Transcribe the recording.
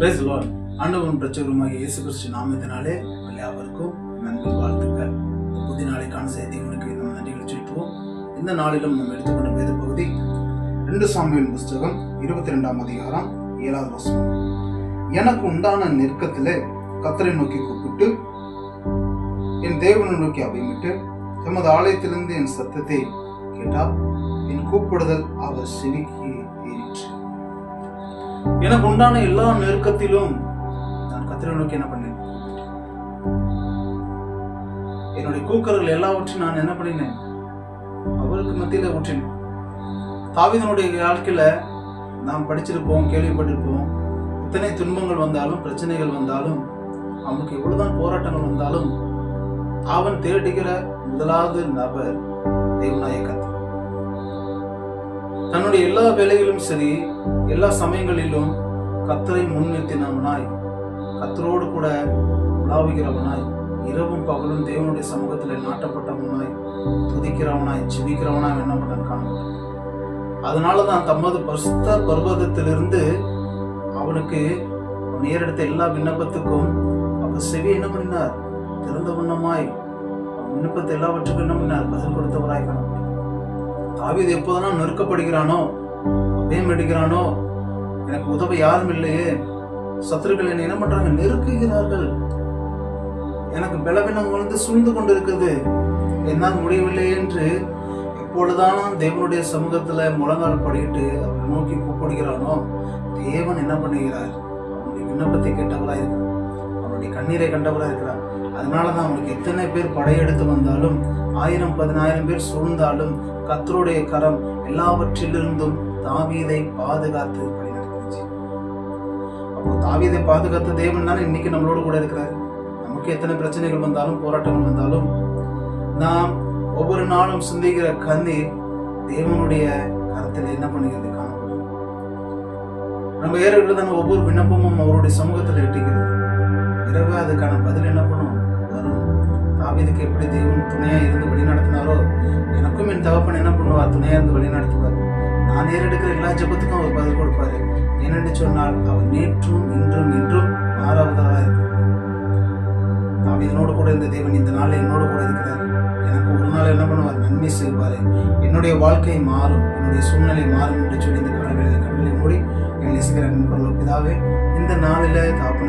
Price Lord. ஆண்டவரும் இரட்சகருமாகிய இயேசு கிறிஸ்து நாமத்தினாலே யாவருக்கும் நன்மை வாழ்த்துக்கள். புதிய நாளைக்கான செய்திகளுக்கு நம்ம நன்றிகளை செலுத்துவோம். இந்த நாளிலும் நம்ம எடுத்துக்கொண்ட வேத பகுதி 2 சாமுவேல் புஸ்தகம் 22ஆம் அதிகாரம் 7வது வசனம். எனக்கு உண்டான நெருக்கத்திலே கர்த்தரை நோக்கி கூப்பிட்டு என் தேவனை நோக்கி அபயமிட்டு தமது ஆலயத்திலிருந்து என் சத்தத்தை கேட்டால் என் கூப்பிடுதல் அவர் செவிக்கு ஏறிற்று. எனக்கு உண்டான எல்லா நெருக்கத்திலும் நான் கர்த்தரை நோக்கி என்ன பண்ணேன்? என்னுடைய கூக்குரல்கள் எல்லாவற்றையும் நான் என்ன பண்ணினேன்? அவருக்கு மத்தியில ஊற்றினேன். தாவீதுனுடைய வாழ்க்கையில நாம் படிச்சிருப்போம், கேள்விப்பட்டிருப்போம். எத்தனை துன்பங்கள் வந்தாலும், பிரச்சனைகள் வந்தாலும், அவனுக்கு எவ்வளவுதான் போராட்டங்கள் வந்தாலும், அவன் தேடுகிற முதலாவது நபர் தேவனாய கர்த்தர். தன்னுடைய எல்லா வேலைகளிலும் சரி, எல்லா சமயங்களிலும் கர்த்தரை முன்னிறுத்தினவனாய், கர்த்தரோடு கூட உலாவுகிறவனாய், இரவும் பகலும் தேவனுடைய சமூகத்தில் நாட்டப்பட்டவனாய், துதிக்கிறவனாய், ஜெபிக்கிறவனாய் என்ன பண்ண காணப்பட்டான். அதனாலதான் தமது பரிசுத்த பர்வதத்திலிருந்து அவனுக்கு நேரெடுத்த எல்லா விண்ணப்பத்துக்கும் அவர் செவி என்ன பண்ணினார்? திறந்த வண்ணமாய் விண்ணப்பத்தை எல்லாவற்றுக்கும் என்ன பண்ணினார்? பதில் கொடுத்தவராய் காணப்பட்டார். தாவீது எப்போதெல்லாம் நெருக்கப்படுகிறானோ, அபயம் எடுக்கிறானோ, எனக்கு உதவ யாரும் இல்லையே, சத்துருக்கள் என்ன பண்றாங்க? நெருக்குகிறார்கள், எனக்கு பலவீனம் சூழ்ந்து கொண்டு இருக்குது, என்னால் முடியவில்லை என்று எப்பொழுதானும் தேவனுடைய சமூகத்துல முழங்கால் படிட்டு அவரை நோக்கி கூப்பிடுகிறானோ, தேவன் என்ன பண்ணுகிறார்? அவனுடைய விண்ணப்பத்தை கேட்டவராக இருக்கிறார், அவனுடைய கண்ணீரை கண்டவராக இருக்கிறார். அதனாலதான் அவனுக்கு எத்தனை பேர் படையெடுத்து வந்தாலும், 1000-10,000 பேர் சூழ்ந்தாலும், கர்த்தருடைய கரம் எல்லாவற்றிலிருந்தும் தாவீதை பாதுகாத்து வழிநடத்துச்சு. அப்போ தாவீதை பாதுகாத்த தேவன் தானே இன்னைக்கு நம்மளோட கூட இருக்கிறார். நமக்கு எத்தனை பிரச்சனைகள் வந்தாலும், போராட்டங்கள் வந்தாலும், நாம் ஒவ்வொரு நாளும் சிந்திக்கிற கண்ணீர் தேவனுடைய கரத்தில் என்ன பண்ணுகிறது? காணப்படும். நம்ம ஏறுகிறதான ஒவ்வொரு விண்ணப்பமும் அவருடைய சமூகத்தில் எட்டுகிறது. இரவு அதுக்கான பதில் என்ன பண்ணும்? வரும். தாவீதுக்கு எப்படி தேவன் துணையா இருந்து வழி நடத்தினாரோ, எனக்கும் என் தகப்பன் என்ன பண்ணுவார்? துணையா இருந்து வழி நடத்துவார். நான் ஏறெடுக்கிற எல்லா ஜெபத்துக்கும் அவர் பதில் கொடுப்பாரு. ஏனென்று சொன்னால் அவர் நேற்றும் இன்றும் என்றும் மாறாதவராக இருக்கும். தாவீதனோடு கூட இருந்த தேவன் இந்த நாளில் என்னோடு கூட இருக்கிறார். எனக்கு ஒரு நாள் என்ன பண்ணுவார்? நன்மை செய்வாரு. என்னுடைய வாழ்க்கை மாறும், என்னுடைய சூழ்நிலை மாறும் என்று சொல்லி இந்த கண்களை மூடி என் நேசிக்கிற பிதாவே, இந்த நாளில தாப்பன